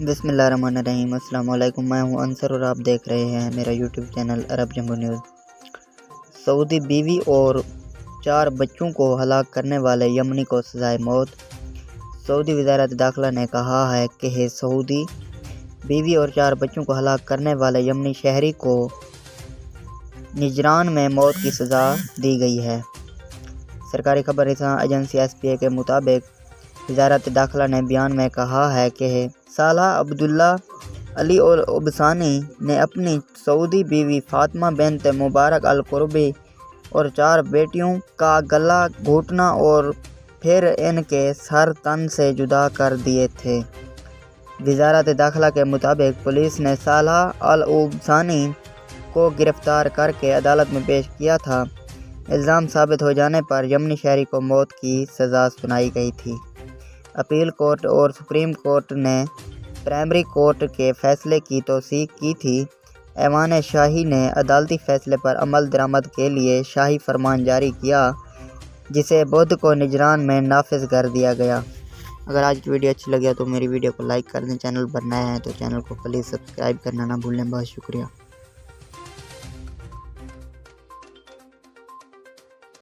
بسم اللہ الرحمن الرحیم۔ السلام علیکم، میں ہوں انصر اور آپ دیکھ رہے ہیں میرا یوٹیوب چینل عرب جنگو نیوز۔ سعودی بیوی اور 4 بچوں کو ہلاک کرنے والے یمنی کو سزائے موت۔ سعودی وزارت داخلہ نے کہا ہے کہ سعودی بیوی اور 4 بچوں کو ہلاک کرنے والے یمنی شہری کو نجران میں موت کی سزا دی گئی ہے۔ سرکاری خبر رساں ایجنسی SPA کے مطابق وزارت داخلہ نے بیان میں کہا ہے کہ سالہ عبداللہ علی العبسانی نے اپنی سعودی بیوی فاطمہ بنت مبارک القربی اور 4 بیٹیوں کا گلا گھونٹنا اور پھر ان کے سر تن سے جدا کر دیے تھے۔ وزارت داخلہ کے مطابق پولیس نے سالہ العبسانی کو گرفتار کر کے عدالت میں پیش کیا تھا۔ الزام ثابت ہو جانے پر یمنی شہری کو موت کی سزا سنائی گئی تھی۔ اپیل کورٹ اور سپریم کورٹ نے پرائمری کورٹ کے فیصلے کی توثیق کی تھی۔ ایوان شاہی نے عدالتی فیصلے پر عمل درآمد کے لیے شاہی فرمان جاری کیا، جسے بدھ کو نجران میں نافذ کر دیا گیا۔ اگر آج کی ویڈیو اچھی لگی تو میری ویڈیو کو لائک کر دیں، چینل پر نئے ہیں تو چینل کو پلیز سبسکرائب کرنا نہ بھولیں۔ بہت شکریہ۔